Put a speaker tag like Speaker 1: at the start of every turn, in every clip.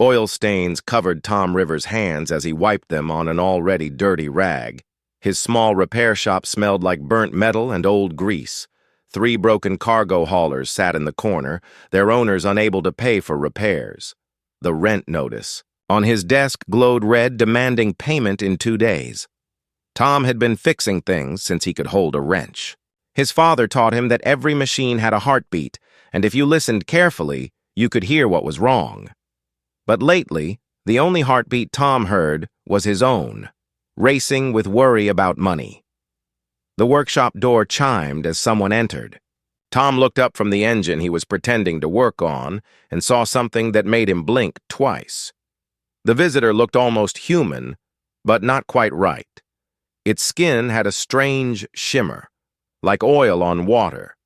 Speaker 1: Oil stains covered Tom Rivers' hands as he wiped them on an already dirty rag. His small repair shop smelled like burnt metal and old grease. 3 broken cargo haulers sat in the corner, their owners unable to pay for repairs. The rent notice on his desk glowed red, demanding payment in 2 days. Tom had been fixing things since he could hold a wrench. His father taught him that every machine had a heartbeat, and if you listened carefully, you could hear what was wrong. But lately, the only heartbeat Tom heard was his own, racing with worry about money. The workshop door chimed as someone entered. Tom looked up from the engine he was pretending to work on and saw something that made him blink twice. The visitor looked almost human, but not quite right. Its skin had a strange shimmer, like oil on water.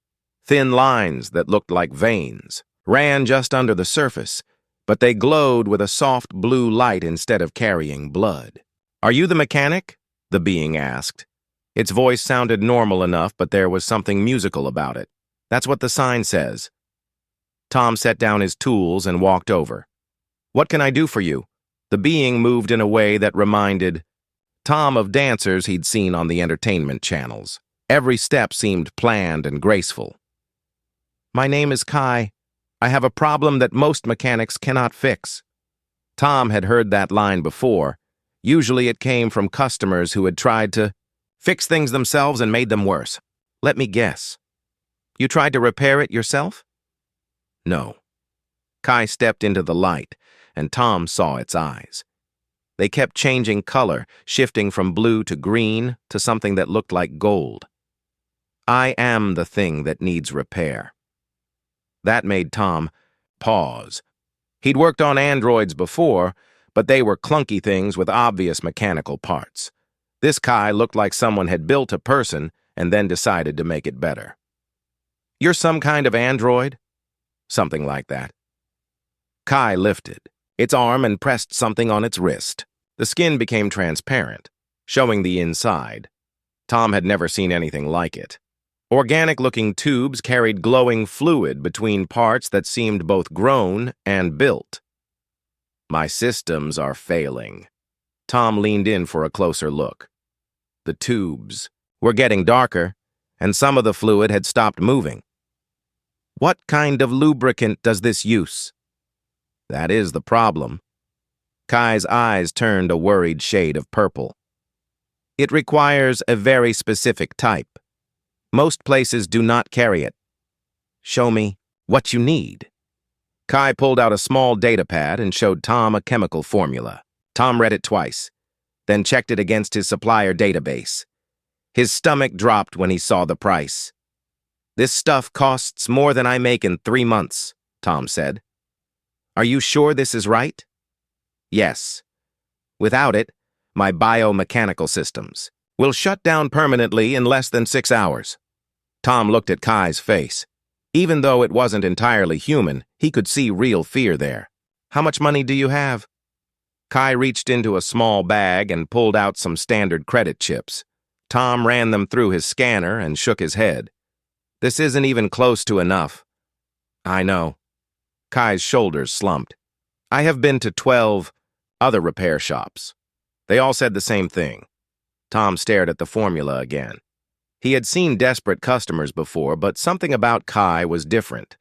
Speaker 1: Thin lines that looked like veins ran just under the surface, but they glowed with a soft blue light instead of carrying blood. "Are you the mechanic?" the being asked. Its voice sounded normal enough, but there was something musical about it. "That's what the sign says." Tom set down his tools and walked over. "What can I do for you?" The being moved in a way that reminded Tom of dancers he'd seen on the entertainment channels. Every step seemed planned and graceful. "My name is Kai. I have a problem that most mechanics cannot fix." Tom had heard that line before. Usually it came from customers who had tried to fix things themselves and made them worse. "Let me guess. You tried to repair it yourself?" "No." Kai stepped into the light, and Tom saw its eyes. They kept changing color, shifting from blue to green to something that looked like gold. "I am the thing that needs repair." That made Tom pause. He'd worked on androids before, but they were clunky things with obvious mechanical parts. This Kai looked like someone had built a person and then decided to make it better. "You're some kind of android?" "Something like that." Kai lifted its arm and pressed something on its wrist. The skin became transparent, showing the inside. Tom had never seen anything like it. Organic-looking tubes carried glowing fluid between parts that seemed both grown and built. "My systems are failing." Tom leaned in for a closer look. The tubes were getting darker, and some of the fluid had stopped moving. "What kind of lubricant does this use?" "That is the problem." Kai's eyes turned a worried shade of purple. "It requires a very specific type. Most places do not carry it." "Show me what you need." Kai pulled out a small data pad and showed Tom a chemical formula. Tom read it twice, then checked it against his supplier database. His stomach dropped when he saw the price. "This stuff costs more than I make in 3 months," Tom said. "Are you sure this is right?" "Yes. Without it, my biomechanical systems will shut down permanently in less than 6 hours. Tom looked at Kai's face. Even though it wasn't entirely human, he could see real fear there. "How much money do you have?" Kai reached into a small bag and pulled out some standard credit chips. Tom ran them through his scanner and shook his head. "This isn't even close to enough." "I know." Kai's shoulders slumped. "I have been to 12 other repair shops. They all said the same thing." Tom stared at the formula again. He had seen desperate customers before, but something about Kai was different.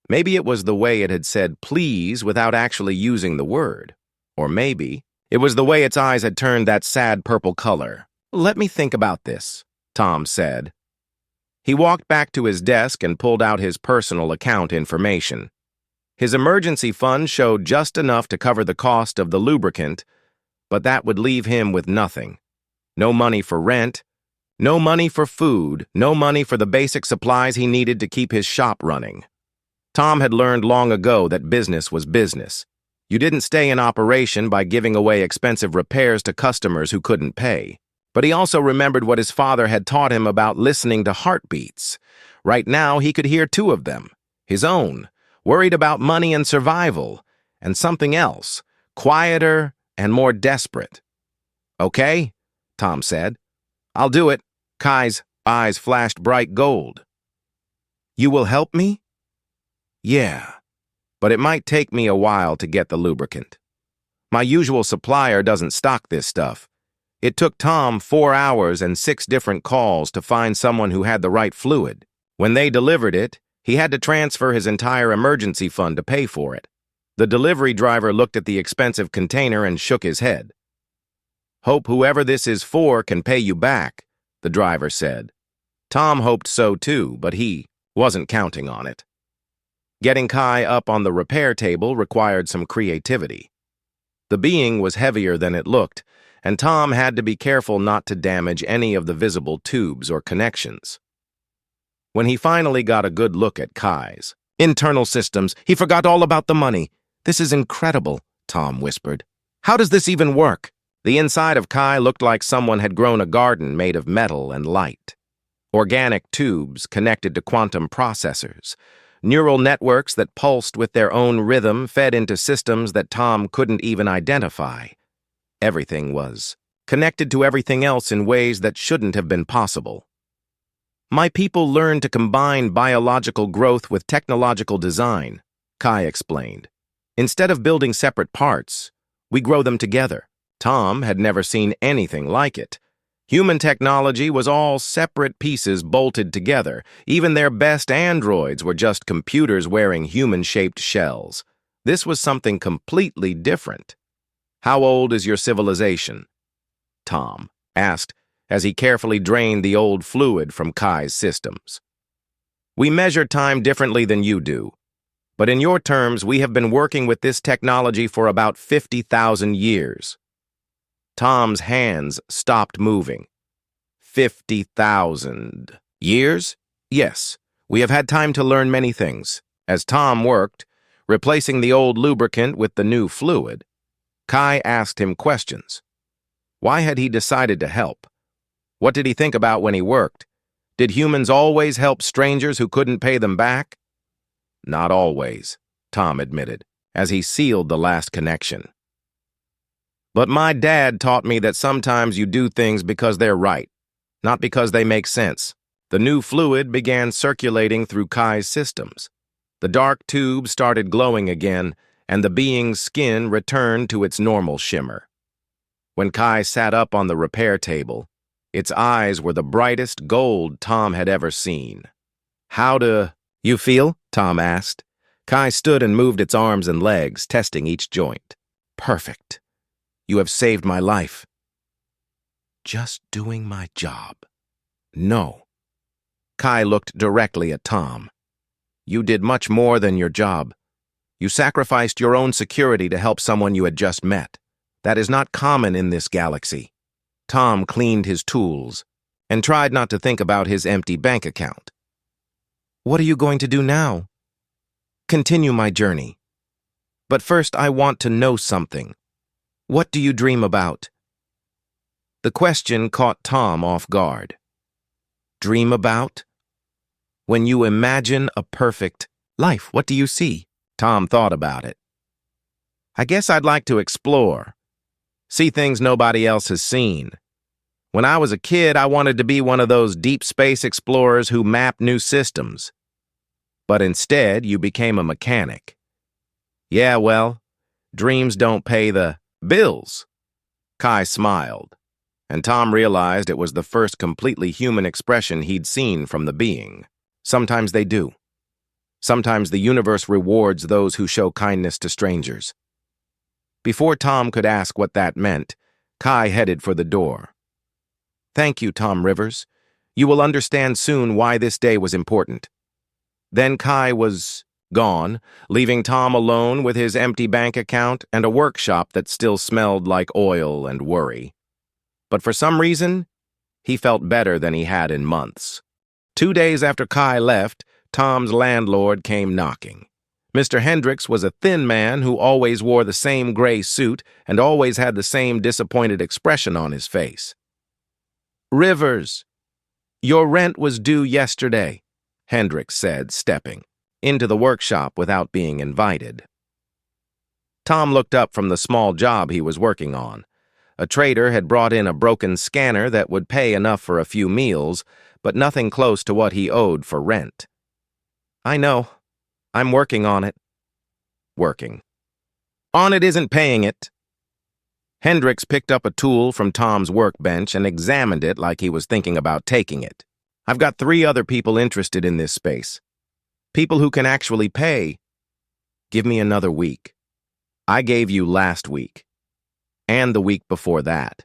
Speaker 1: Maybe it was the way it had said please without actually using the word. Or maybe it was the way its eyes had turned that sad purple color. "Let me think about this," Tom said. He walked back to his desk and pulled out his personal account information. His emergency fund showed just enough to cover the cost of the lubricant, but that would leave him with nothing. No money for rent, no money for food, no money for the basic supplies he needed to keep his shop running. Tom had learned long ago that business was business. You didn't stay in operation by giving away expensive repairs to customers who couldn't pay. But he also remembered what his father had taught him about listening to heartbeats. Right now, he could hear 2 of them, his own, worried about money and survival, and something else, quieter and more desperate. "Okay," Tom said. "I'll do it." Kai's eyes flashed bright gold. "You will help me?" "Yeah, but it might take me a while to get the lubricant. My usual supplier doesn't stock this stuff. It took Tom 4 hours and 6 different calls to find someone who had the right fluid. When they delivered it, he had to transfer his entire emergency fund to pay for it. The delivery driver looked at the expensive container and shook his head. "Hope whoever this is for can pay you back," the driver said. Tom hoped so too, but he wasn't counting on it. Getting Kai up on the repair table required some creativity. The being was heavier than it looked, and Tom had to be careful not to damage any of the visible tubes or connections. When he finally got a good look at Kai's internal systems, he forgot all about the money. "This is incredible," Tom whispered. "How does this even work?" The inside of Kai looked like someone had grown a garden made of metal and light. Organic tubes connected to quantum processors. Neural networks that pulsed with their own rhythm fed into systems that Tom couldn't even identify. Everything was connected to everything else in ways that shouldn't have been possible. "My people learned to combine biological growth with technological design," Kai explained. "Instead of building separate parts, we grow them together." Tom had never seen anything like it. Human technology was all separate pieces bolted together. Even their best androids were just computers wearing human-shaped shells. This was something completely different. "How old is your civilization?" Tom asked as he carefully drained the old fluid from Kai's systems. "We measure time differently than you do, but in your terms, we have been working with this technology for about 50,000 years. Tom's hands stopped moving. 50,000 years? Yes, we have had time to learn many things. As Tom worked, replacing the old lubricant with the new fluid, Kai asked him questions. Why had he decided to help? What did he think about when he worked? Did humans always help strangers who couldn't pay them back? Not always, Tom admitted, as he sealed the last connection. But my dad taught me that sometimes you do things because they're right, not because they make sense. The new fluid began circulating through Kai's systems. The dark tube started glowing again, and the being's skin returned to its normal shimmer. When Kai sat up on the repair table, its eyes were the brightest gold Tom had ever seen. "How do you feel?" Tom asked. Kai stood and moved its arms and legs, testing each joint. "Perfect. You have saved my life." "Just doing my job." "No." Kai looked directly at Tom. "You did much more than your job. You sacrificed your own security to help someone you had just met. That is not common in this galaxy." Tom cleaned his tools and tried not to think about his empty bank account. "What are you going to do now?" "Continue my journey. But first I want to know something. What do you dream about?" The question caught Tom off guard. "Dream about? When you imagine a perfect life, what do you see?" Tom thought about it. "I guess I'd like to explore. See things nobody else has seen. When I was a kid, I wanted to be one of those deep space explorers who map new systems. But instead, you became a mechanic. Yeah, well, dreams don't pay the bills." Kai smiled, and Tom realized it was the first completely human expression he'd seen from the being. Sometimes they do. Sometimes the universe rewards those who show kindness to strangers. Before Tom could ask what that meant, Kai headed for the door. "Thank you, Tom Rivers. You will understand soon why this day was important." Then Kai was gone, leaving Tom alone with his empty bank account and a workshop that still smelled like oil and worry. But for some reason, he felt better than he had in months. 2 days after Kai left, Tom's landlord came knocking. Mr. Hendricks was a thin man who always wore the same gray suit and always had the same disappointed expression on his face. "Rivers, your rent was due yesterday," Hendricks said, stepping into the workshop without being invited. Tom looked up from the small job he was working on. A trader had brought in a broken scanner that would pay enough for a few meals, but nothing close to what he owed for rent. "I know. I'm working on it." working. On it isn't paying it. Hendricks picked up a tool from Tom's workbench and examined it like he was thinking about taking it. I've got 3 other people interested in this space. People who can actually pay. Give me another week. I gave you last week. And the week before that.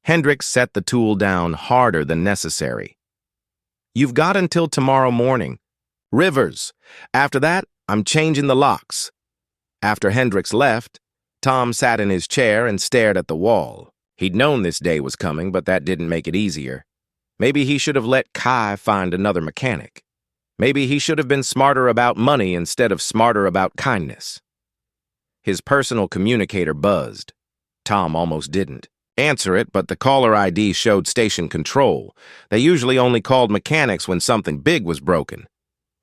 Speaker 1: Hendricks set the tool down harder than necessary. You've got until tomorrow morning. Rivers. After that, I'm changing the locks. After Hendricks left, Tom sat in his chair and stared at the wall. He'd known this day was coming, but that didn't make it easier. Maybe he should have let Kai find another mechanic. Maybe he should have been smarter about money instead of smarter about kindness. His personal communicator buzzed. Tom almost didn't answer it, but the caller ID showed station control. They usually only called mechanics when something big was broken.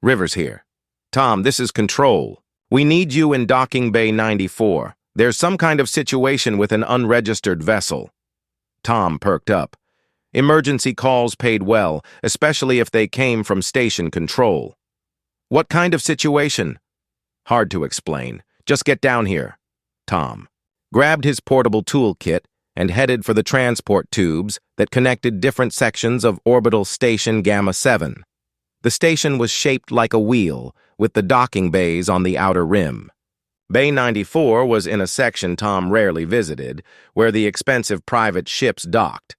Speaker 1: Rivers here. Tom, this is Control. We need you in Docking Bay 94. There's some kind of situation with an unregistered vessel. Tom perked up. Emergency calls paid well, especially if they came from station control. What kind of situation? Hard to explain. Just get down here. Tom grabbed his portable toolkit and headed for the transport tubes that connected different sections of Orbital Station Gamma 7. The station was shaped like a wheel, with the docking bays on the outer rim. Bay 94 was in a section Tom rarely visited, where the expensive private ships docked.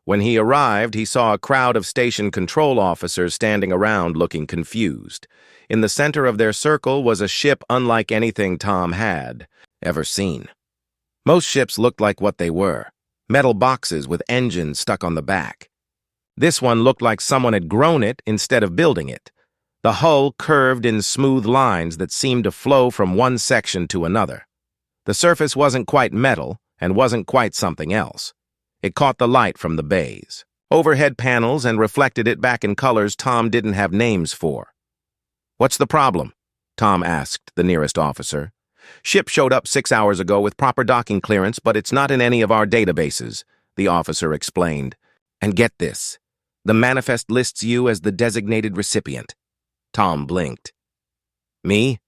Speaker 1: When he arrived, he saw a crowd of station control officers standing around looking confused. In the center of their circle was a ship unlike anything Tom had ever seen. Most ships looked like what they were, metal boxes with engines stuck on the back. This one looked like someone had grown it instead of building it. The hull curved in smooth lines that seemed to flow from one section to another. The surface wasn't quite metal and wasn't quite something else. It caught the light from the bays, overhead panels, and reflected it back in colors Tom didn't have names for. What's the problem? Tom asked the nearest officer. Ship showed up 6 hours ago with proper docking clearance, but it's not in any of our databases, the officer explained. And get this, the manifest lists you as the designated recipient. Tom blinked. Me?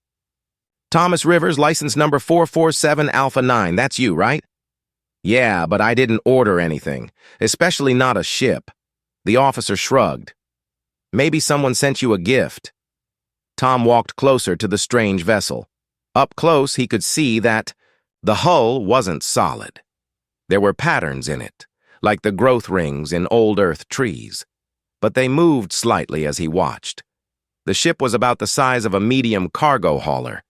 Speaker 1: Thomas Rivers, license number 447 Alpha 9. That's you, right? Yeah, but I didn't order anything, especially not a ship. The officer shrugged. Maybe someone sent you a gift. Tom walked closer to the strange vessel. Up close, he could see that the hull wasn't solid. There were patterns in it, like the growth rings in old Earth trees. But they moved slightly as he watched. The ship was about the size of a medium cargo hauler,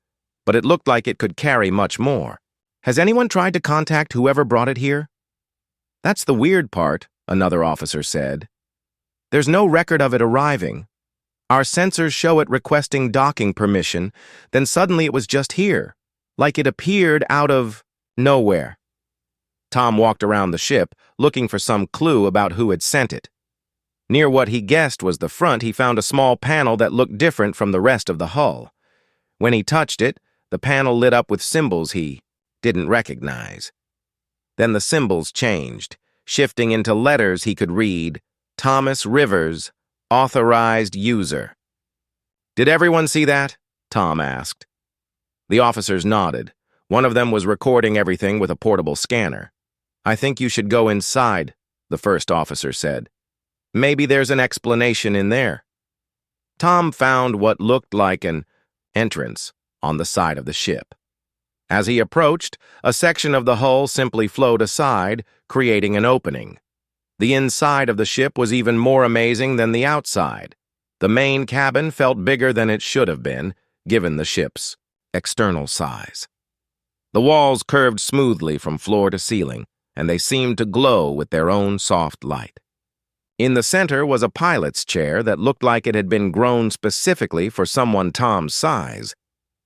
Speaker 1: but it looked like it could carry much more. Has anyone tried to contact whoever brought it here? That's the weird part, another officer said. There's no record of it arriving. Our sensors show it requesting docking permission, then suddenly it was just here, like it appeared out of nowhere. Tom walked around the ship, looking for some clue about who had sent it. Near what he guessed was the front, he found a small panel that looked different from the rest of the hull. When he touched it, the panel lit up with symbols he didn't recognize. Then the symbols changed, shifting into letters he could read, Thomas Rivers, authorized user. Did everyone see that? Tom asked. The officers nodded. One of them was recording everything with a portable scanner. I think you should go inside, the first officer said. Maybe there's an explanation in there. Tom found what looked like an entrance on the side of the ship. As he approached, a section of the hull simply flowed aside, creating an opening. The inside of the ship was even more amazing than the outside. The main cabin felt bigger than it should have been, given the ship's external size. The walls curved smoothly from floor to ceiling, and they seemed to glow with their own soft light. In the center was a pilot's chair that looked like it had been grown specifically for someone Tom's size.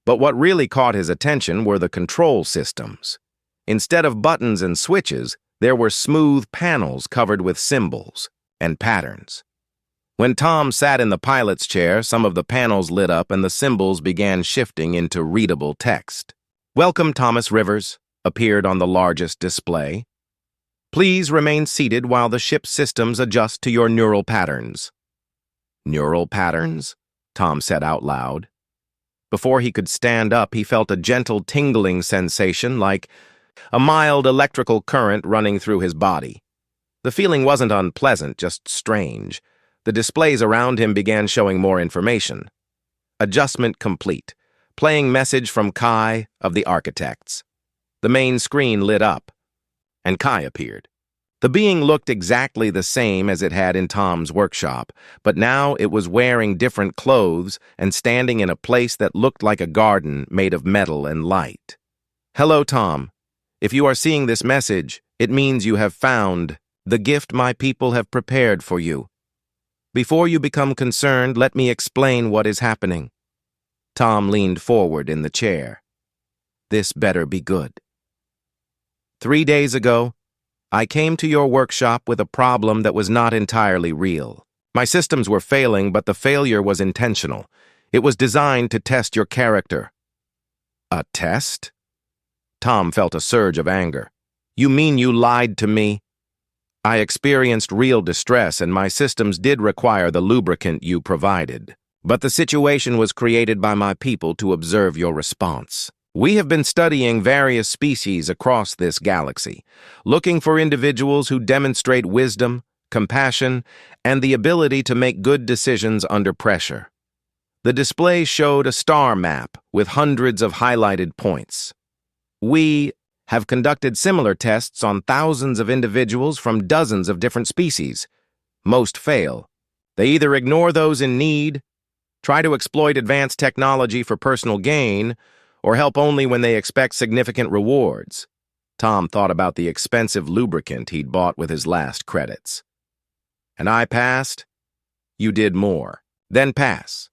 Speaker 1: But what really caught his attention were the control systems. Instead of buttons and switches, there were smooth panels covered with symbols and patterns. When Tom sat in the pilot's chair, some of the panels lit up and the symbols began shifting into readable text. Welcome, Thomas Rivers, appeared on the largest display. Please remain seated while the ship's systems adjust to your neural patterns. Neural patterns? Tom said out loud. Before he could stand up, he felt a gentle tingling sensation like a mild electrical current running through his body. The feeling wasn't unpleasant, just strange. The displays around him began showing more information. Adjustment complete. Playing message from Kai of the Architects. The main screen lit up, and Kai appeared. The being looked exactly the same as it had in Tom's workshop, but now it was wearing different clothes and standing in a place that looked like a garden made of metal and light. "Hello, Tom. If you are seeing this message, it means you have found the gift my people have prepared for you. Before you become concerned, let me explain what is happening." Tom leaned forward in the chair. "This better be good. 3 days ago, I came to your workshop with a problem that was not entirely real. My systems were failing, but the failure was intentional. It was designed to test your character." "A test?" Tom felt a surge of anger. "You mean you lied to me?" "I experienced real distress, and my systems did require the lubricant you provided. But the situation was created by my people to observe your response. We have been studying various species across this galaxy, looking for individuals who demonstrate wisdom, compassion, and the ability to make good decisions under pressure. The display showed a star map with hundreds of highlighted points. We have conducted similar tests on thousands of individuals from dozens of different species. Most fail. They either ignore those in need, try to exploit advanced technology for personal gain, or help only when they expect significant rewards." Tom thought about the expensive lubricant he'd bought with his last credits. "And I passed? You did more. Then pass.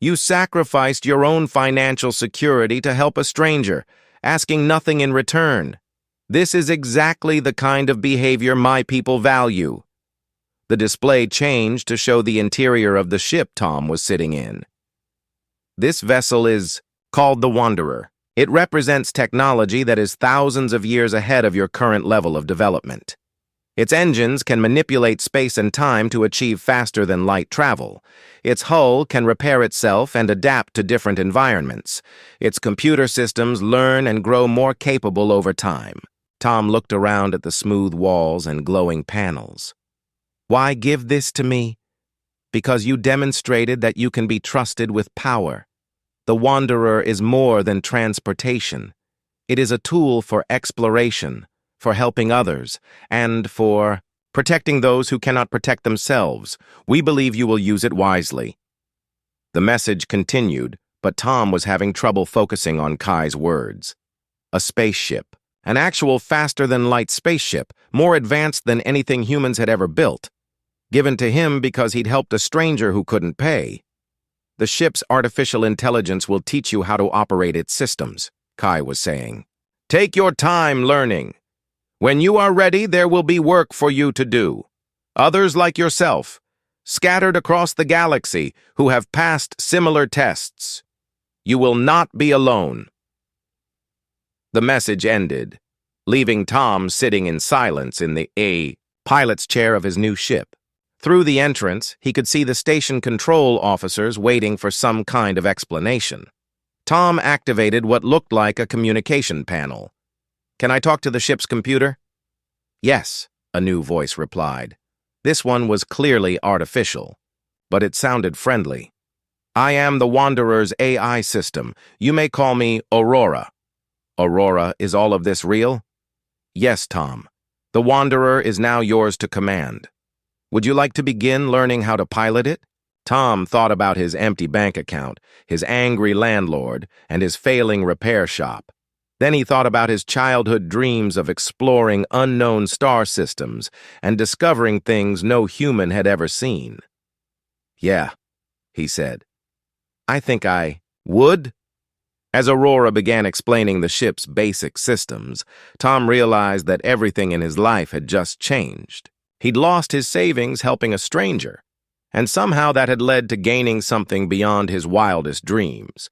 Speaker 1: You sacrificed your own financial security to help a stranger, asking nothing in return. This is exactly the kind of behavior my people value." The display changed to show the interior of the ship Tom was sitting in. "This vessel is called the Wanderer. It represents technology that is thousands of years ahead of your current level of development. Its engines can manipulate space and time to achieve faster-than-light travel. Its hull can repair itself and adapt to different environments. Its computer systems learn and grow more capable over time." Tom looked around at the smooth walls and glowing panels. "Why give this to me? Because you demonstrated that you can be trusted with power. The Wanderer is more than transportation. It is a tool for exploration, for helping others, and for protecting those who cannot protect themselves. We believe you will use it wisely." The message continued, but Tom was having trouble focusing on Kai's words. A spaceship. An actual faster-than-light spaceship, more advanced than anything humans had ever built. Given to him because he'd helped a stranger who couldn't pay. "The ship's artificial intelligence will teach you how to operate its systems," Kai was saying. "Take your time learning. When you are ready, there will be work for you to do. Others like yourself, scattered across the galaxy, who have passed similar tests. You will not be alone." The message ended, leaving Tom sitting in silence in the pilot's chair of his new ship. Through the entrance, he could see the station control officers waiting for some kind of explanation. Tom activated what looked like a communication panel. "Can I talk to the ship's computer?" "Yes," a new voice replied. This one was clearly artificial, but it sounded friendly. "I am the Wanderer's AI system. You may call me Aurora." "Aurora, is all of this real?" "Yes, Tom. The Wanderer is now yours to command. Would you like to begin learning how to pilot it?" Tom thought about his empty bank account, his angry landlord, and his failing repair shop. Then he thought about his childhood dreams of exploring unknown star systems and discovering things no human had ever seen. "Yeah," he said. "I think I would." As Aurora began explaining the ship's basic systems, Tom realized that everything in his life had just changed. He'd lost his savings helping a stranger, and somehow that had led to gaining something beyond his wildest dreams.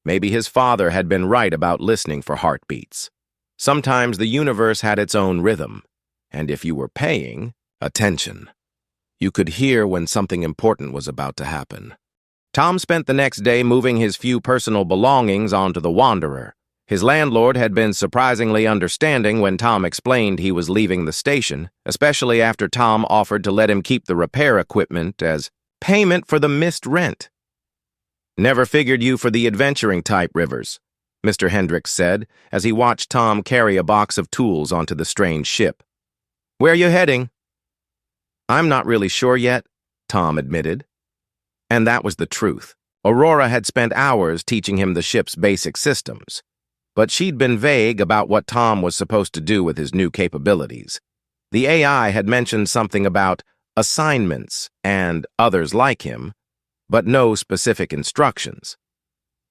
Speaker 1: Maybe his father had been right about listening for heartbeats. Sometimes the universe had its own rhythm, and if you were paying attention, you could hear when something important was about to happen. Tom spent the next day moving his few personal belongings onto the Wanderer. His landlord had been surprisingly understanding when Tom explained he was leaving the station, especially after Tom offered to let him keep the repair equipment as payment for the missed rent. "Never figured you for the adventuring type, Rivers," Mr. Hendricks said as he watched Tom carry a box of tools onto the strange ship. "Where you heading?" "I'm not really sure yet," Tom admitted. And that was the truth. Aurora had spent hours teaching him the ship's basic systems, but she'd been vague about what Tom was supposed to do with his new capabilities. The AI had mentioned something about assignments and others like him, but no specific instructions.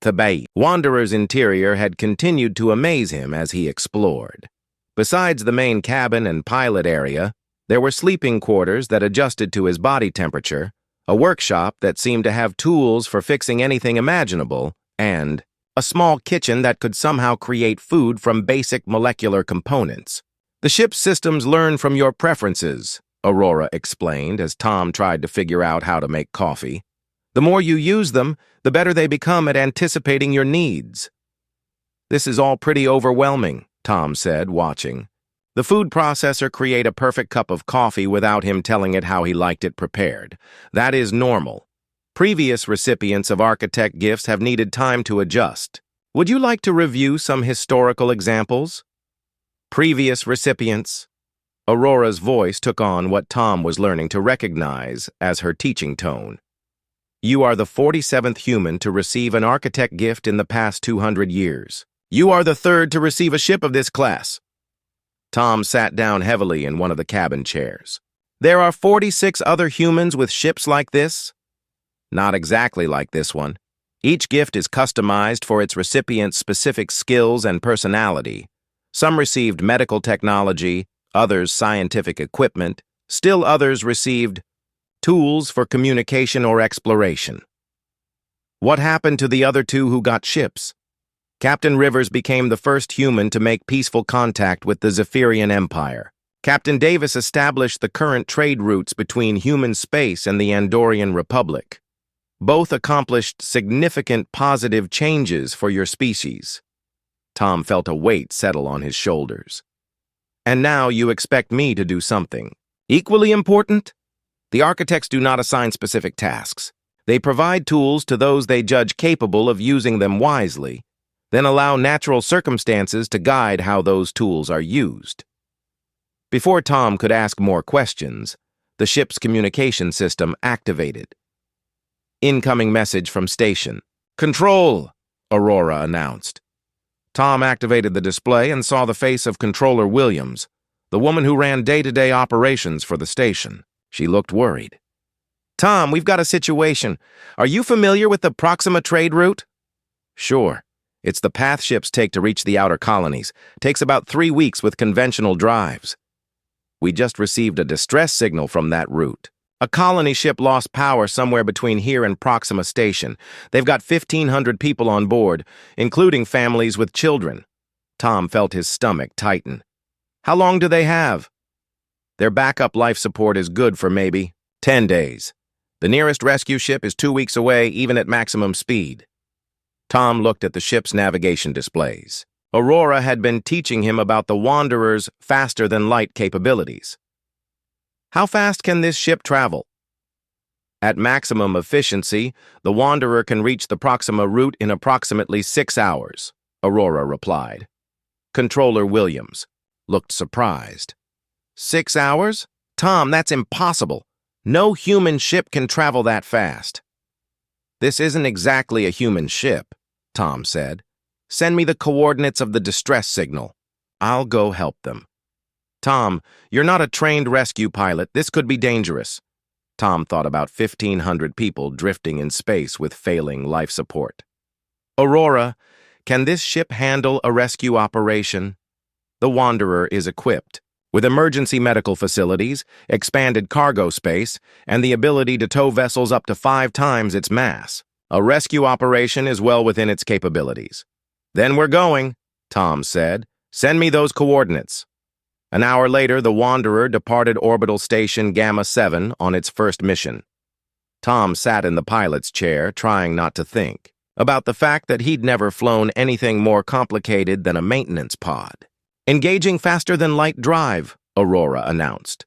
Speaker 1: The Wanderer's interior had continued to amaze him as he explored. Besides the main cabin and pilot area, there were sleeping quarters that adjusted to his body temperature, a workshop that seemed to have tools for fixing anything imaginable, and a small kitchen that could somehow create food from basic molecular components. "The ship's systems learn from your preferences," Aurora explained as Tom tried to figure out how to make coffee. "The more you use them, the better they become at anticipating your needs." "This is all pretty overwhelming," Tom said, watching. The food processor created a perfect cup of coffee without him telling it how he liked it prepared. That is normal. Previous recipients of architect gifts have needed time to adjust. Would you like to review some historical examples? Previous recipients. Aurora's voice took on what Tom was learning to recognize as her teaching tone. "You are the 47th human to receive an architect gift in the past 200 years. You are the third to receive a ship of this class." Tom sat down heavily in one of the cabin chairs. "There are 46 other humans with ships like this?" "Not exactly like this one. Each gift is customized for its recipient's specific skills and personality. Some received medical technology, others scientific equipment, still others received tools for communication or exploration." "What happened to the other two who got ships?" "Captain Rivers became the first human to make peaceful contact with the Zephyrian Empire. Captain Davis established the current trade routes between human space and the Andorian Republic. Both accomplished significant positive changes for your species." Tom felt a weight settle on his shoulders. "And now you expect me to do something equally important?" "The architects do not assign specific tasks. They provide tools to those they judge capable of using them wisely, then allow natural circumstances to guide how those tools are used." Before Tom could ask more questions, the ship's communication system activated. "Incoming message from station." "Control," Aurora announced. Tom activated the display and saw the face of Controller Williams, the woman who ran day-to-day operations for the station. She looked worried. "Tom, we've got a situation. Are you familiar with the Proxima trade route?" "Sure. It's the path ships take to reach the outer colonies. Takes about 3 weeks with conventional drives. We just received a distress signal from that route. A colony ship lost power somewhere between here and Proxima Station. They've got 1,500 people on board, including families with children." Tom felt his stomach tighten. "How long do they have?" "Their backup life support is good for maybe 10 days. The nearest rescue ship is 2 weeks away, even at maximum speed." Tom looked at the ship's navigation displays. Aurora had been teaching him about the Wanderer's faster-than-light capabilities. "How fast can this ship travel?" "At maximum efficiency, the Wanderer can reach the Proxima route in approximately 6 hours, Aurora replied. Controller Williams looked surprised. 6 hours? Tom, that's impossible. No human ship can travel that fast." "This isn't exactly a human ship," Tom said. "Send me the coordinates of the distress signal. I'll go help them." "Tom, you're not a trained rescue pilot. This could be dangerous." Tom thought about 1,500 people drifting in space with failing life support. "Aurora, can this ship handle a rescue operation?" The Wanderer is equipped with emergency medical facilities, expanded cargo space, and the ability to tow vessels up to 5 times its mass. A rescue operation is well within its capabilities. "Then we're going," Tom said. "Send me those coordinates." An hour later, the Wanderer departed orbital station Gamma 7 on its first mission. Tom sat in the pilot's chair, trying not to think about the fact that he'd never flown anything more complicated than a maintenance pod. Engaging faster-than-light drive, Aurora announced.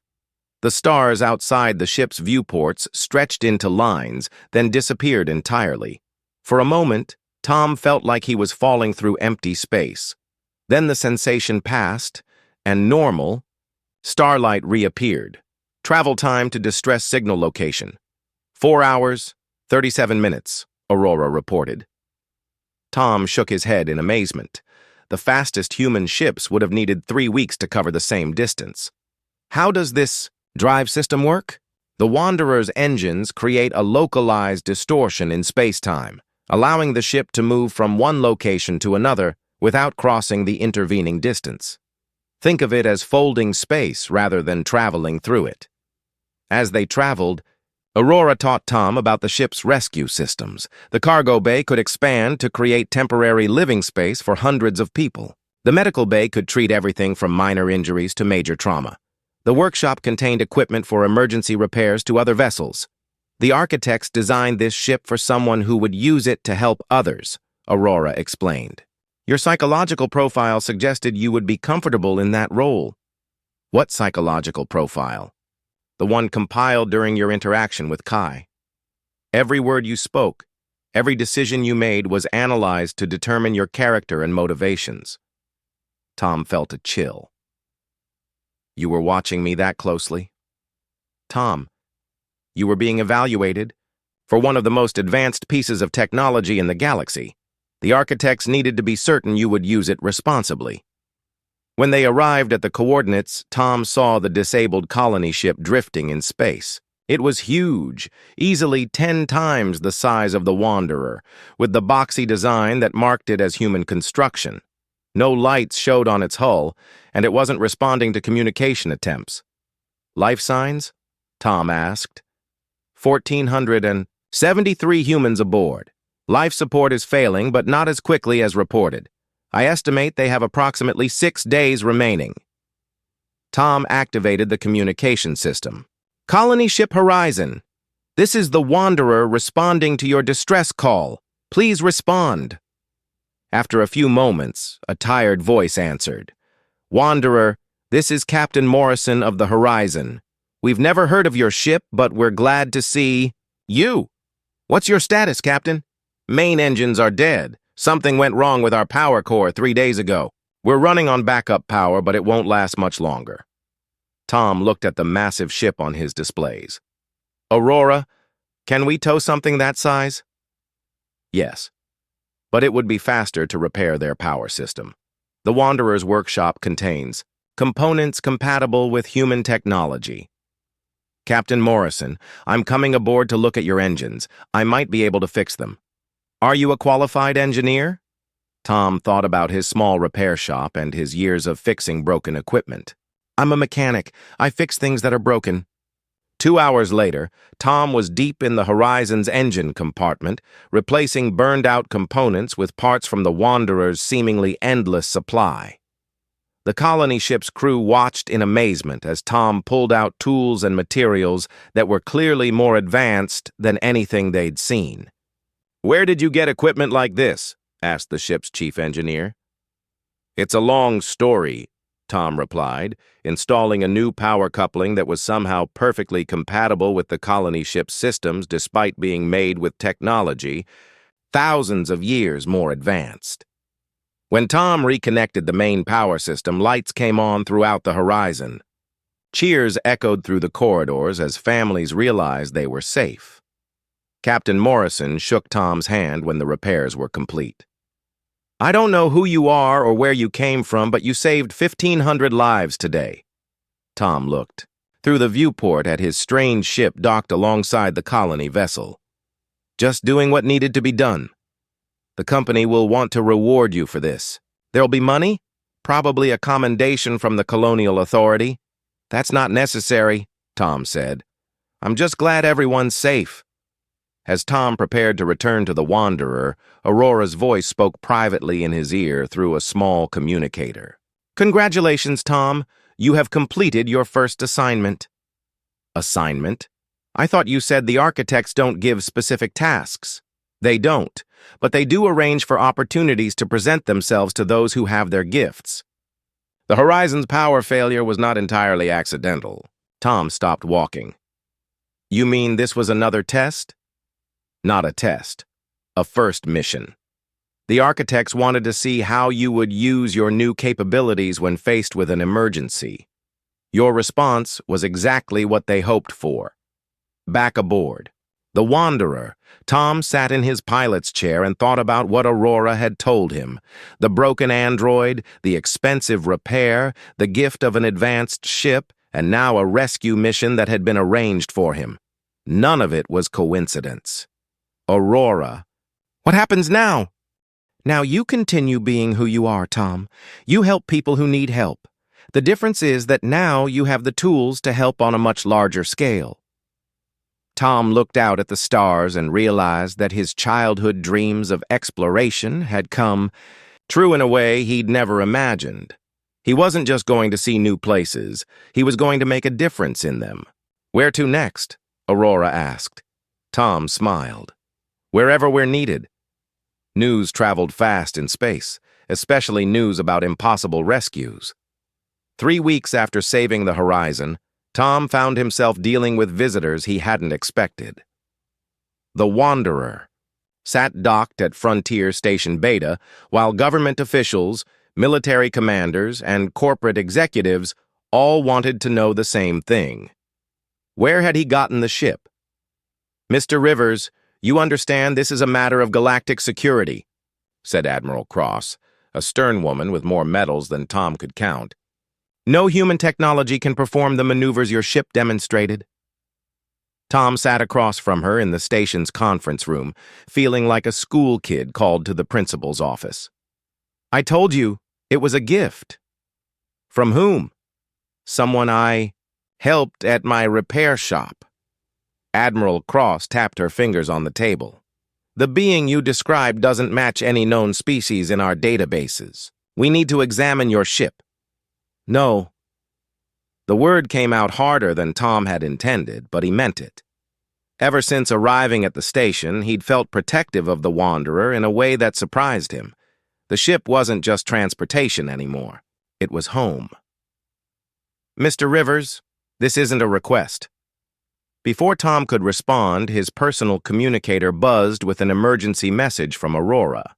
Speaker 1: The stars outside the ship's viewports stretched into lines, then disappeared entirely. For a moment, Tom felt like he was falling through empty space. Then the sensation passed, and normal, starlight reappeared. Travel time to distress signal location. 4 hours, 37 minutes, Aurora reported. Tom shook his head in amazement. The fastest human ships would have needed 3 weeks to cover the same distance. How does this drive system work? The Wanderer's engines create a localized distortion in space-time, allowing the ship to move from one location to another without crossing the intervening distance. Think of it as folding space rather than traveling through it. As they traveled, Aurora taught Tom about the ship's rescue systems. The cargo bay could expand to create temporary living space for hundreds of people. The medical bay could treat everything from minor injuries to major trauma. The workshop contained equipment for emergency repairs to other vessels. The architects designed this ship for someone who would use it to help others, Aurora explained. Your psychological profile suggested you would be comfortable in that role. What psychological profile? The one compiled during your interaction with Kai. Every word you spoke, every decision you made was analyzed to determine your character and motivations. Tom felt a chill. You were watching me that closely? Tom, you were being evaluated for one of the most advanced pieces of technology in the galaxy. The architects needed to be certain you would use it responsibly. When they arrived at the coordinates, Tom saw the disabled colony ship drifting in space. It was huge, easily 10 times the size of the Wanderer, with the boxy design that marked it as human construction. No lights showed on its hull, and it wasn't responding to communication attempts. Life signs? Tom asked. 1,473 humans aboard. Life support is failing, but not as quickly as reported. I estimate they have approximately 6 days remaining. Tom activated the communication system. Colony Ship Horizon. This is the Wanderer responding to your distress call. Please respond. After a few moments, a tired voice answered. Wanderer, this is Captain Morrison of the Horizon. We've never heard of your ship, but we're glad to see you. What's your status, Captain? Main engines are dead. Something went wrong with our power core 3 days ago. We're running on backup power, but it won't last much longer. Tom looked at the massive ship on his displays. Aurora, can we tow something that size? Yes, but it would be faster to repair their power system. The Wanderer's workshop contains components compatible with human technology. Captain Morrison, I'm coming aboard to look at your engines. I might be able to fix them. Are you a qualified engineer? Tom thought about his small repair shop and his years of fixing broken equipment. I'm a mechanic. I fix things that are broken. 2 hours later, Tom was deep in the Horizon's engine compartment, replacing burned-out components with parts from the Wanderer's seemingly endless supply. The colony ship's crew watched in amazement as Tom pulled out tools and materials that were clearly more advanced than anything they'd seen. Where did you get equipment like this? Asked the ship's chief engineer. It's a long story, Tom replied, installing a new power coupling that was somehow perfectly compatible with the colony ship's systems despite being made with technology thousands of years more advanced. When Tom reconnected the main power system, lights came on throughout the Horizon. Cheers echoed through the corridors as families realized they were safe. Captain Morrison shook Tom's hand when the repairs were complete. I don't know who you are or where you came from, but you saved 1,500 lives today. Tom looked through the viewport at his strange ship docked alongside the colony vessel. Just doing what needed to be done. The company will want to reward you for this. There'll be money? Probably a commendation from the Colonial Authority. That's not necessary, Tom said. I'm just glad everyone's safe. As Tom prepared to return to the Wanderer, Aurora's voice spoke privately in his ear through a small communicator. Congratulations, Tom. You have completed your first assignment. Assignment? I thought you said the architects don't give specific tasks. They don't, but they do arrange for opportunities to present themselves to those who have their gifts. The Horizon's power failure was not entirely accidental. Tom stopped walking. You mean this was another test? Not a test. A first mission. The architects wanted to see how you would use your new capabilities when faced with an emergency. Your response was exactly what they hoped for. Back aboard. The Wanderer, Tom sat in his pilot's chair and thought about what Aurora had told him. The broken android, the expensive repair, the gift of an advanced ship, and now a rescue mission that had been arranged for him. None of it was coincidence. Aurora. What happens now? Now you continue being who you are, Tom. You help people who need help. The difference is that now you have the tools to help on a much larger scale. Tom looked out at the stars and realized that his childhood dreams of exploration had come true in a way he'd never imagined. He wasn't just going to see new places, he was going to make a difference in them. Where to next? Aurora asked. Tom smiled. Wherever we're needed. News traveled fast in space, especially news about impossible rescues. 3 weeks after saving the Horizon, Tom found himself dealing with visitors he hadn't expected. The Wanderer sat docked at Frontier Station Beta while government officials, military commanders, and corporate executives all wanted to know the same thing. Where had he gotten the ship? Mr. Rivers, you understand this is a matter of galactic security, said Admiral Cross, a stern woman with more medals than Tom could count. No human technology can perform the maneuvers your ship demonstrated. Tom sat across from her in the station's conference room, feeling like a school kid called to the principal's office. I told you, it was a gift. From whom? Someone I helped at my repair shop. Admiral Cross tapped her fingers on the table. The being you described doesn't match any known species in our databases. We need to examine your ship. No. The word came out harder than Tom had intended, but he meant it. Ever since arriving at the station, he'd felt protective of the Wanderer in a way that surprised him. The ship wasn't just transportation anymore. It was home. Mr. Rivers, this isn't a request. Before Tom could respond, his personal communicator buzzed with an emergency message from Aurora.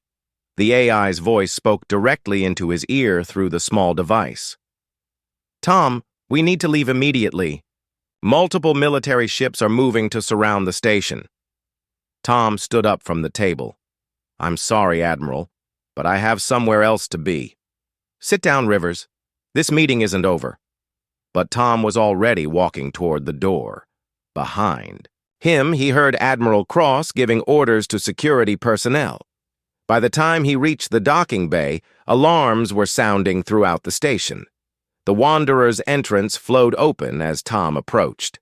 Speaker 1: The AI's voice spoke directly into his ear through the small device. Tom, we need to leave immediately. Multiple military ships are moving to surround the station. Tom stood up from the table. I'm sorry, Admiral, but I have somewhere else to be. Sit down, Rivers. This meeting isn't over. But Tom was already walking toward the door. Behind him, he heard Admiral Cross giving orders to security personnel. By the time he reached the docking bay, alarms were sounding throughout the station. The Wanderer's entrance flowed open as Tom approached.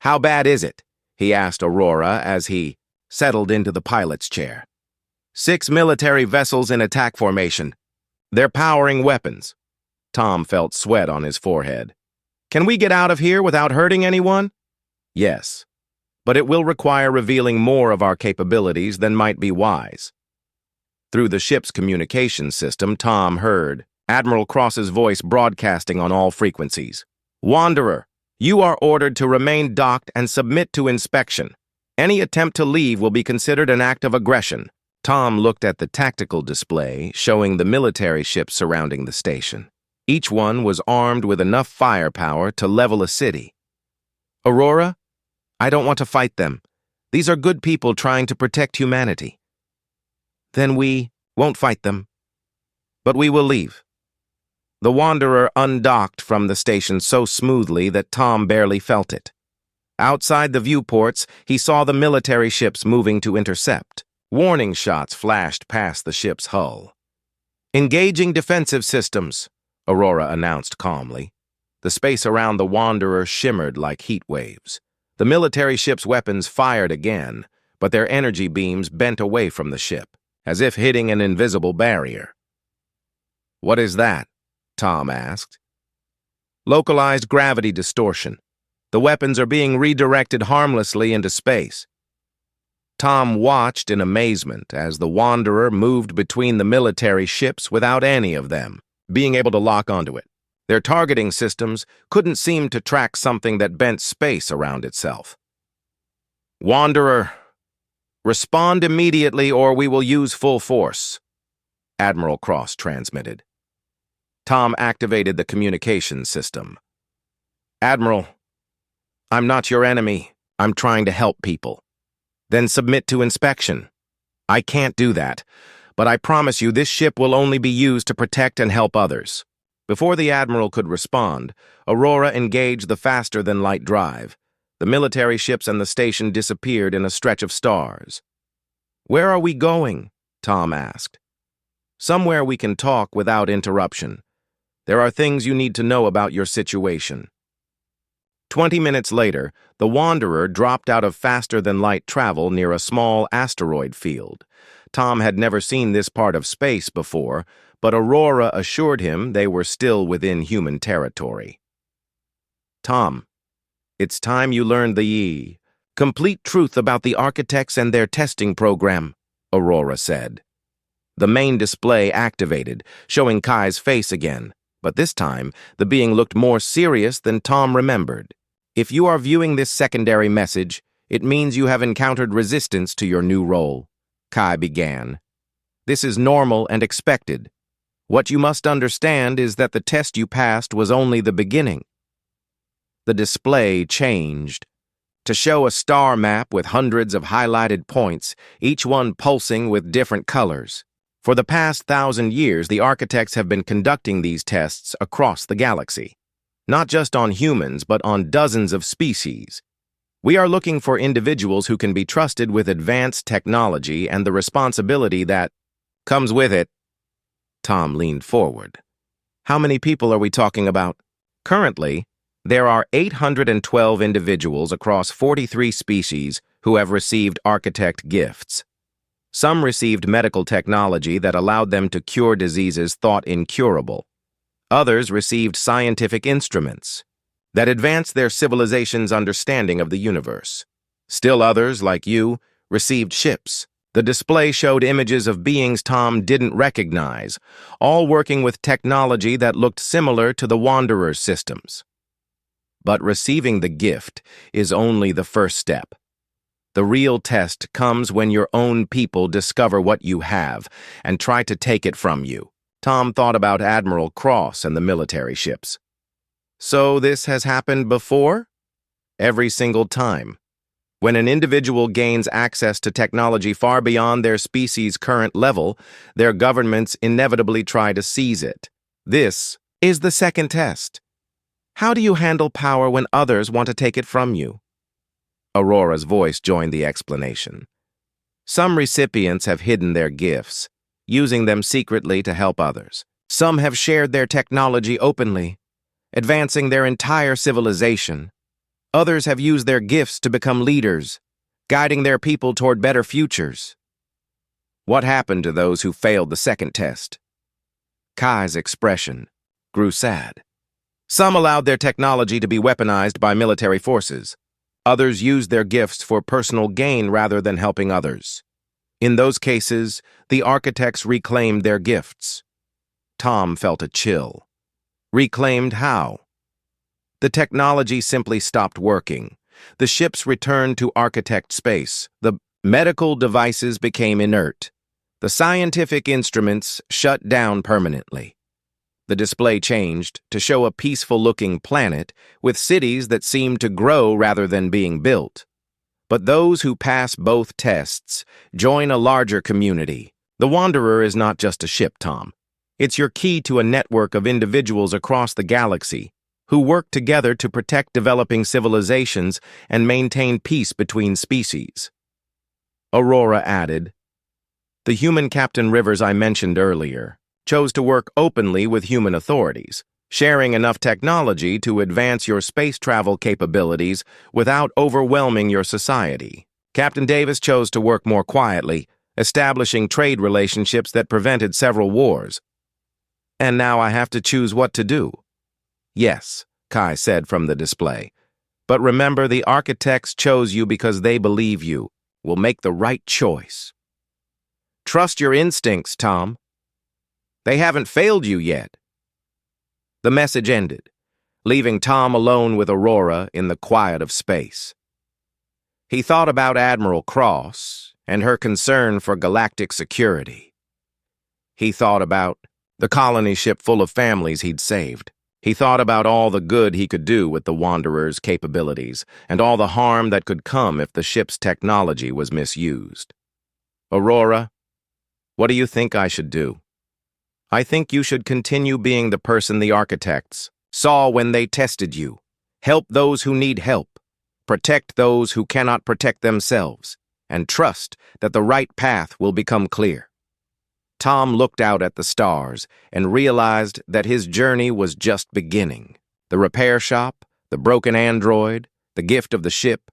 Speaker 1: How bad is it? He asked Aurora as he settled into the pilot's chair. 6 military vessels in attack formation. They're powering weapons. Tom felt sweat on his forehead. Can we get out of here without hurting anyone? Yes, but it will require revealing more of our capabilities than might be wise. Through the ship's communication system, Tom heard Admiral Cross's voice broadcasting on all frequencies. Wanderer, you are ordered to remain docked and submit to inspection. Any attempt to leave will be considered an act of aggression. Tom looked at the tactical display showing the military ships surrounding the station. Each one was armed with enough firepower to level a city. Aurora, I don't want to fight them. These are good people trying to protect humanity. Then we won't fight them. But we will leave. The Wanderer undocked from the station so smoothly that Tom barely felt it. Outside the viewports, he saw the military ships moving to intercept. Warning shots flashed past the ship's hull. Engaging defensive systems, Aurora announced calmly. The space around the Wanderer shimmered like heat waves. The military ship's weapons fired again, but their energy beams bent away from the ship, as if hitting an invisible barrier. What is that? Tom asked. Localized gravity distortion. The weapons are being redirected harmlessly into space. Tom watched in amazement as the Wanderer moved between the military ships without any of them being able to lock onto it. Their targeting systems couldn't seem to track something that bent space around itself. "Wanderer, respond immediately or we will use full force," Admiral Cross transmitted. Tom activated the communication system. "Admiral, I'm not your enemy. I'm trying to help people." "Then submit to inspection." "I can't do that, but I promise you this ship will only be used to protect and help others." Before the Admiral could respond, Aurora engaged the faster-than-light drive. The military ships and the station disappeared in a stretch of stars. "Where are we going?" Tom asked. "Somewhere we can talk without interruption. There are things you need to know about your situation." 20 minutes later, the Wanderer dropped out of faster-than-light travel near a small asteroid field. Tom had never seen this part of space before, but Aurora assured him they were still within human territory. "Tom, it's time you learned the complete truth about the architects and their testing program," Aurora said. The main display activated, showing Kai's face again, but this time the being looked more serious than Tom remembered. "If you are viewing this secondary message, it means you have encountered resistance to your new role," Kai began. "This is normal and expected. What you must understand is that the test you passed was only the beginning." The display changed to show a star map with hundreds of highlighted points, each one pulsing with different colors. For the past 1,000 years, the architects have been conducting these tests across the galaxy. Not just on humans, but on dozens of species. "We are looking for individuals who can be trusted with advanced technology and the responsibility that comes with it." Tom leaned forward. "How many people are we talking about?" "Currently, there are 812 individuals across 43 species who have received architect gifts. Some received medical technology that allowed them to cure diseases thought incurable. Others received scientific instruments that advanced their civilization's understanding of the universe. Still others, like you, received ships. The display showed images of beings Tom didn't recognize, all working with technology that looked similar to the Wanderer's systems. But receiving the gift is only the first step. The real test comes when your own people discover what you have and try to take it from you. Tom thought about Admiral Cross and the military ships. "So this has happened before?" "Every single time. When an individual gains access to technology far beyond their species' current level, their governments inevitably try to seize it. This is the second test. How do you handle power when others want to take it from you?" Aurora's voice joined the explanation. "Some recipients have hidden their gifts, using them secretly to help others. Some have shared their technology openly, advancing their entire civilization. Others have used their gifts to become leaders, guiding their people toward better futures." "What happened to those who failed the second test?" Kai's expression grew sad. "Some allowed their technology to be weaponized by military forces. Others used their gifts for personal gain rather than helping others. In those cases, the architects reclaimed their gifts." Tom felt a chill. "Reclaimed how?" "The technology simply stopped working. The ships returned to architect space. The medical devices became inert. The scientific instruments shut down permanently. The display changed to show a peaceful-looking planet with cities that seemed to grow rather than being built. But those who pass both tests join a larger community. The Wanderer is not just a ship, Tom. It's your key to a network of individuals across the galaxy who work together to protect developing civilizations and maintain peace between species." Aurora added, "The human Captain Rivers I mentioned earlier chose to work openly with human authorities, sharing enough technology to advance your space travel capabilities without overwhelming your society. Captain Davis chose to work more quietly, establishing trade relationships that prevented several wars. And now I have to choose what to do." "Yes," Kai said from the display. But remember, the architects chose you because they believe you will make the right choice. Trust your instincts, Tom. They haven't failed you yet. The message ended, leaving Tom alone with Aurora in the quiet of space. He thought about Admiral Cross and her concern for galactic security. He thought about the colony ship full of families he'd saved. He thought about all the good he could do with the Wanderer's capabilities and all the harm that could come if the ship's technology was misused. Aurora, what do you think I should do? I think you should continue being the person the architects saw when they tested you. Help those who need help. Protect those who cannot protect themselves, and trust that the right path will become clear. Tom looked out at the stars and realized that his journey was just beginning. The repair shop, the broken android, the gift of the ship,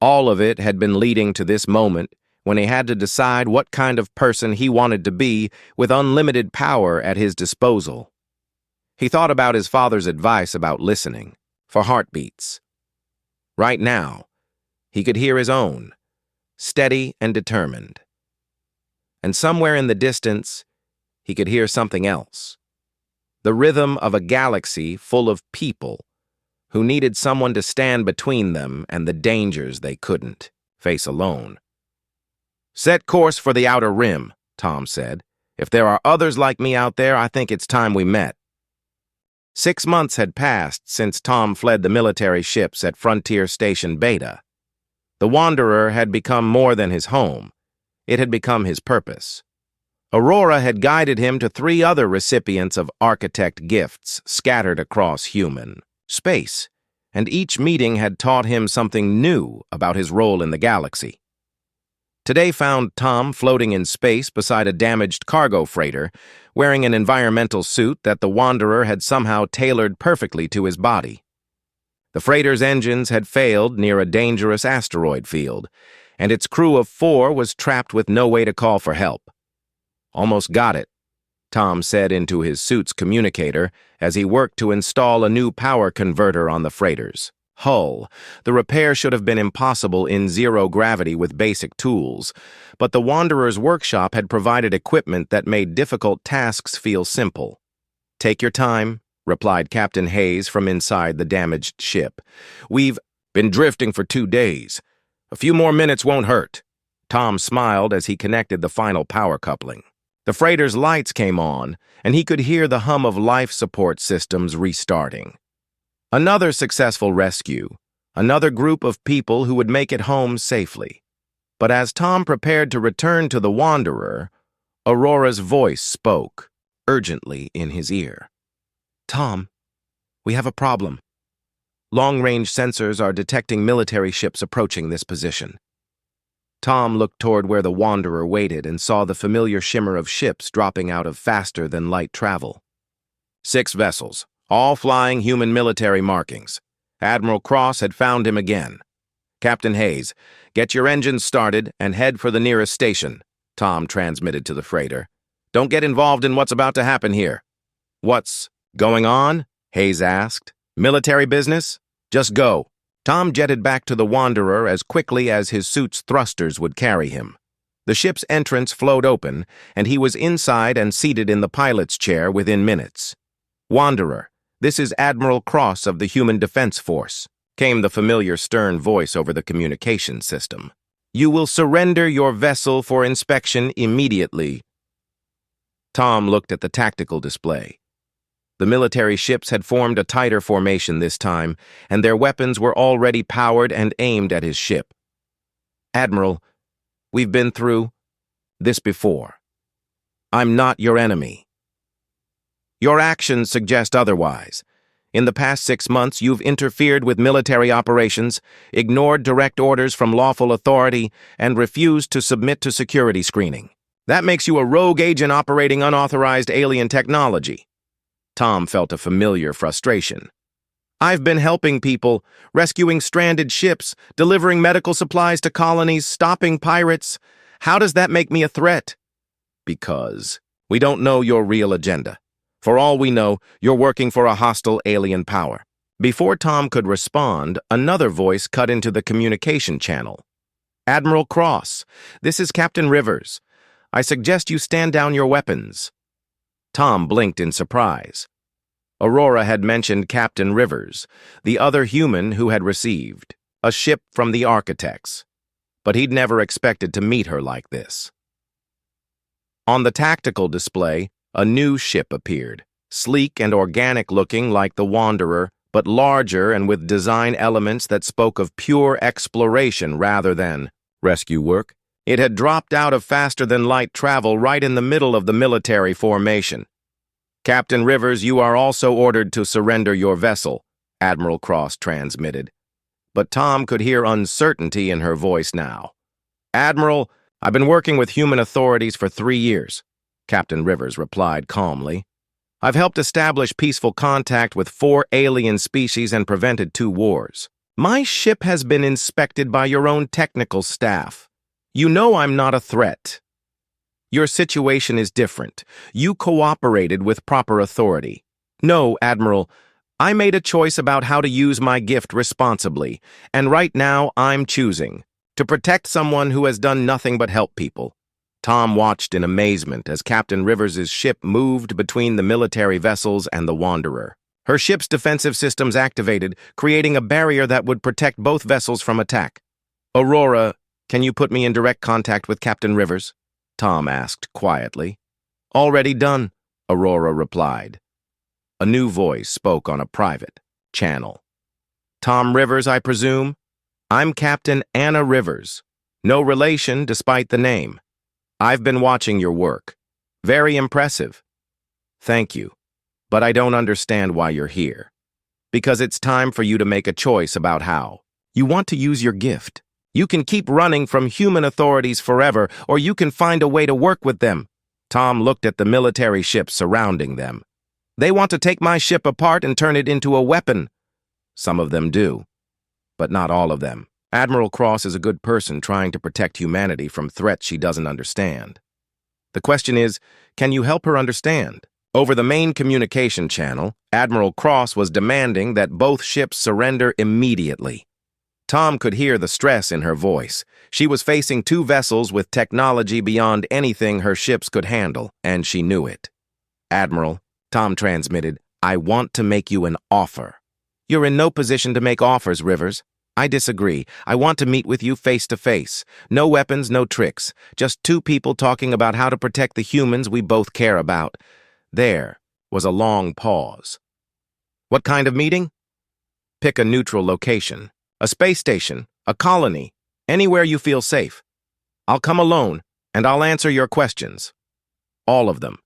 Speaker 1: all of it had been leading to this moment when he had to decide what kind of person he wanted to be with unlimited power at his disposal. He thought about his father's advice about listening for heartbeats. Right now, he could hear his own, steady and determined. And somewhere in the distance, he could hear something else. The rhythm of a galaxy full of people who needed someone to stand between them and the dangers they couldn't face alone. Set course for the outer rim, Tom said. If there are others like me out there, I think it's time we met. 6 months had passed since Tom fled the military ships at Frontier Station Beta. The Wanderer had become more than his home. It had become his purpose. Aurora had guided him to 3 other recipients of architect gifts scattered across human space, and each meeting had taught him something new about his role in the galaxy. Today found Tom floating in space beside a damaged cargo freighter, wearing an environmental suit that the Wanderer had somehow tailored perfectly to his body. The freighter's engines had failed near a dangerous asteroid field, and its crew of 4 was trapped with no way to call for help. Almost got it, Tom said into his suit's communicator as he worked to install a new power converter on the freighter's hull. The repair should have been impossible in zero gravity with basic tools, but the Wanderer's workshop had provided equipment that made difficult tasks feel simple. Take your time, replied Captain Hayes from inside the damaged ship. We've been drifting for 2 days. A few more minutes won't hurt. Tom smiled as he connected the final power coupling. The freighter's lights came on, and he could hear the hum of life support systems restarting. Another successful rescue, another group of people who would make it home safely. But as Tom prepared to return to the Wanderer, Aurora's voice spoke, urgently in his ear. Tom, we have a problem. Long-range sensors are detecting military ships approaching this position. Tom looked toward where the Wanderer waited and saw the familiar shimmer of ships dropping out of faster-than-light travel. 6 vessels, all flying human military markings. Admiral Cross had found him again. Captain Hayes, get your engines started and head for the nearest station, Tom transmitted to the freighter. Don't get involved in what's about to happen here. What's going on? Hayes asked. Military business? Just go. Tom jetted back to the Wanderer as quickly as his suit's thrusters would carry him. The ship's entrance flowed open, and he was inside and seated in the pilot's chair within minutes. Wanderer, this is Admiral Cross of the Human Defense Force, came the familiar stern voice over the communication system. You will surrender your vessel for inspection immediately. Tom looked at the tactical display. The military ships had formed a tighter formation this time, and their weapons were already powered and aimed at his ship. Admiral, we've been through this before. I'm not your enemy. Your actions suggest otherwise. In the past 6 months, you've interfered with military operations, ignored direct orders from lawful authority, and refused to submit to security screening. That makes you a rogue agent operating unauthorized alien technology. Tom felt a familiar frustration. I've been helping people, rescuing stranded ships, delivering medical supplies to colonies, stopping pirates. How does that make me a threat? Because we don't know your real agenda. For all we know, you're working for a hostile alien power. Before Tom could respond, another voice cut into the communication channel. "Admiral Cross, this is Captain Rivers. I suggest you stand down your weapons." Tom blinked in surprise. Aurora had mentioned Captain Rivers, the other human who had received a ship from the architects, but he'd never expected to meet her like this. On the tactical display, a new ship appeared, sleek and organic-looking like the Wanderer, but larger and with design elements that spoke of pure exploration rather than rescue work. It had dropped out of faster-than-light travel right in the middle of the military formation. "Captain Rivers, you are also ordered to surrender your vessel," Admiral Cross transmitted. But Tom could hear uncertainty in her voice now. "Admiral, I've been working with human authorities for 3 years," Captain Rivers replied calmly. "I've helped establish peaceful contact with 4 alien species and prevented 2 wars. My ship has been inspected by your own technical staff. You know I'm not a threat. Your situation is different. You cooperated with proper authority. No, Admiral, I made a choice about how to use my gift responsibly, and right now I'm choosing to protect someone who has done nothing but help people." Tom watched in amazement as Captain Rivers' ship moved between the military vessels and the Wanderer. Her ship's defensive systems activated, creating a barrier that would protect both vessels from attack. "Aurora, can you put me in direct contact with Captain Rivers?" Tom asked quietly. "Already done," Aurora replied. A new voice spoke on a private channel. "Tom Rivers, I presume? I'm Captain Anna Rivers. No relation despite the name. I've been watching your work. Very impressive. Thank you. But I don't understand why you're here. Because it's time for you to make a choice about how. You want to use your gift. You can keep running from human authorities forever, or you can find a way to work with them." Tom looked at the military ships surrounding them. "They want to take my ship apart and turn it into a weapon." "Some of them do, but not all of them. Admiral Cross is a good person trying to protect humanity from threats she doesn't understand. The question is, can you help her understand?" Over the main communication channel, Admiral Cross was demanding that both ships surrender immediately. Tom could hear the stress in her voice. She was facing 2 vessels with technology beyond anything her ships could handle, and she knew it. "Admiral," Tom transmitted, "I want to make you an offer." "You're in no position to make offers, Rivers. I disagree. I want to meet with you face to face. No weapons, no tricks. Just 2 people talking about how to protect the humans we both care about." There was a long pause. "What kind of meeting?" "Pick a neutral location. A space station, a colony, anywhere you feel safe. I'll come alone, and I'll answer your questions. All of them."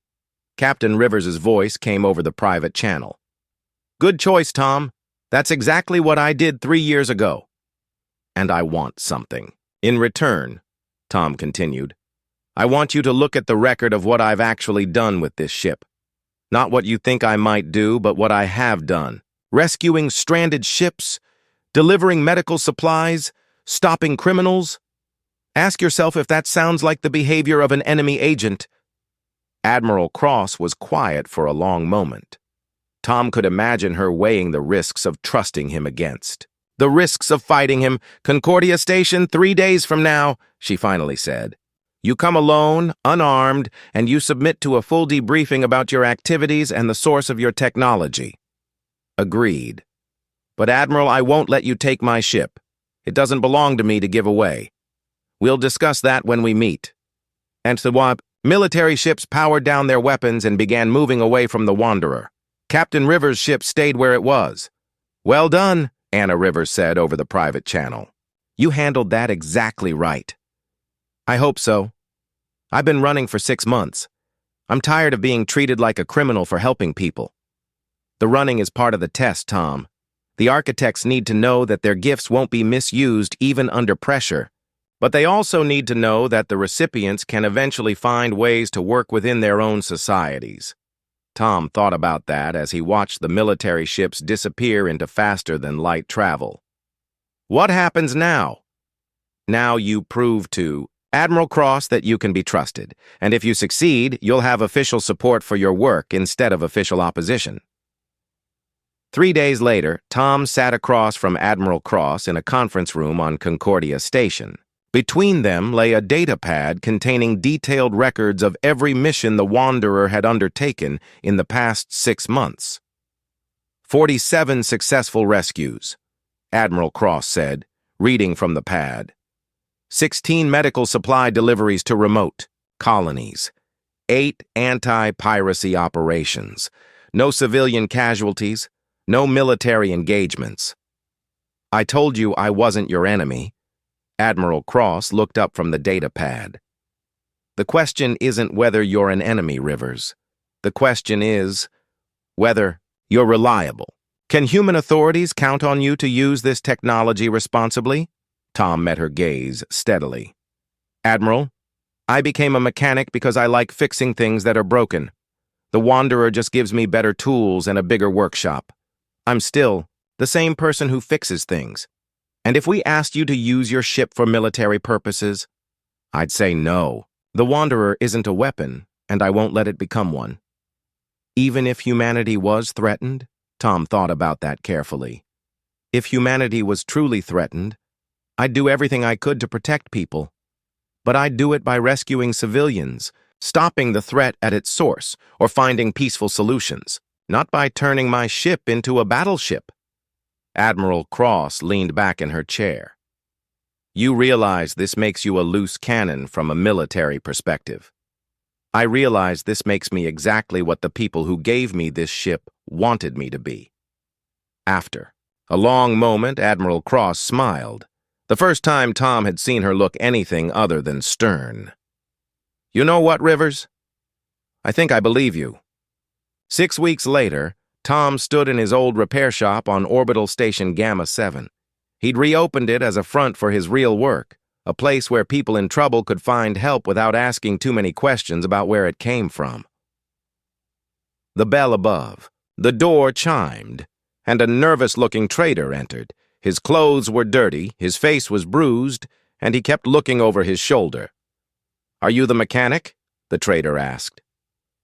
Speaker 1: Captain Rivers' voice came over the private channel. "Good choice, Tom. That's exactly what I did 3 years ago. And I want something. In return," Tom continued, "I want you to look at the record of what I've actually done with this ship. Not what you think I might do, but what I have done. Rescuing stranded ships, delivering medical supplies, stopping criminals. Ask yourself if that sounds like the behavior of an enemy agent." Admiral Cross was quiet for a long moment. Tom could imagine her weighing the risks of trusting him against. "The risks of fighting him. Concordia Station 3 days from now," she finally said. "You come alone, unarmed, and you submit to a full debriefing about your activities and the source of your technology." "Agreed. But Admiral, I won't let you take my ship. It doesn't belong to me to give away. We'll discuss that when we meet." And the military ships powered down their weapons and began moving away from the Wanderer. Captain Rivers' ship stayed where it was. "Well done," Anna Rivers said over the private channel. "You handled that exactly right." "I hope so. I've been running for 6 months. I'm tired of being treated like a criminal for helping people. The running is part of the test, Tom. The architects need to know that their gifts won't be misused even under pressure. But they also need to know that the recipients can eventually find ways to work within their own societies." Tom thought about that as he watched the military ships disappear into faster-than-light travel. "What happens now?" "Now you prove to Admiral Cross that you can be trusted, and if you succeed, you'll have official support for your work instead of official opposition." 3 days later, Tom sat across from Admiral Cross in a conference room on Concordia Station. Between them lay a data pad containing detailed records of every mission the Wanderer had undertaken in the past 6 months. 47 successful rescues, Admiral Cross said, reading from the pad. 16 medical supply deliveries to remote colonies. 8 anti-piracy operations. No civilian casualties. No military engagements. I told you I wasn't your enemy. Admiral Cross looked up from the data pad. The question isn't whether you're an enemy, Rivers. The question is whether you're reliable. Can human authorities count on you to use this technology responsibly? Tom met her gaze steadily. Admiral, I became a mechanic because I like fixing things that are broken. The Wanderer just gives me better tools and a bigger workshop. I'm still the same person who fixes things. And if we asked you to use your ship for military purposes, I'd say no. The Wanderer isn't a weapon, and I won't let it become one. Even if humanity was threatened, Tom thought about that carefully. If humanity was truly threatened, I'd do everything I could to protect people. But I'd do it by rescuing civilians, stopping the threat at its source, or finding peaceful solutions. Not by turning my ship into a battleship. Admiral Cross leaned back in her chair. You realize this makes you a loose cannon from a military perspective. I realize this makes me exactly what the people who gave me this ship wanted me to be. After a long moment, Admiral Cross smiled, the first time Tom had seen her look anything other than stern. You know what, Rivers? I think I believe you. 6 weeks later, Tom stood in his old repair shop on Orbital Station Gamma 7. He'd reopened it as a front for his real work, a place where people in trouble could find help without asking too many questions about where it came from. The bell above. The door chimed, and a nervous-looking trader entered. His clothes were dirty, his face was bruised, and he kept looking over his shoulder. Are you the mechanic? The trader asked.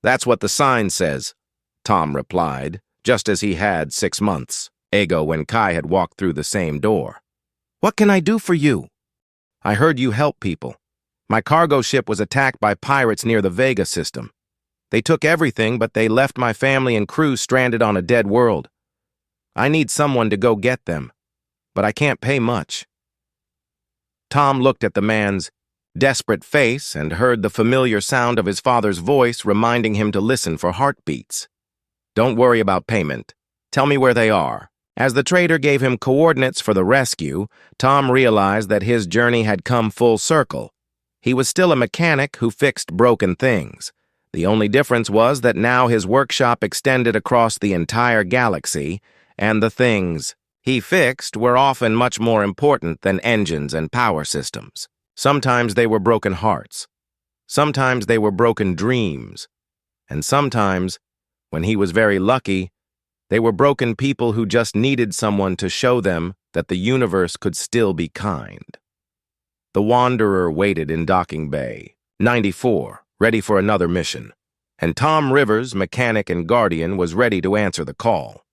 Speaker 1: That's what the sign says, Tom replied, just as he had 6 months ago when Kai had walked through the same door. What can I do for you? I heard you help people. My cargo ship was attacked by pirates near the Vega system. They took everything, but they left my family and crew stranded on a dead world. I need someone to go get them, but I can't pay much. Tom looked at the man's desperate face and heard the familiar sound of his father's voice reminding him to listen for heartbeats. Don't worry about payment. Tell me where they are. As the trader gave him coordinates for the rescue, Tom realized that his journey had come full circle. He was still a mechanic who fixed broken things. The only difference was that now his workshop extended across the entire galaxy, and the things he fixed were often much more important than engines and power systems. Sometimes they were broken hearts. Sometimes they were broken dreams. And sometimes, when he was very lucky, they were broken people who just needed someone to show them that the universe could still be kind. The Wanderer waited in Docking Bay, 94, ready for another mission, and Tom Rivers, mechanic and guardian, was ready to answer the call.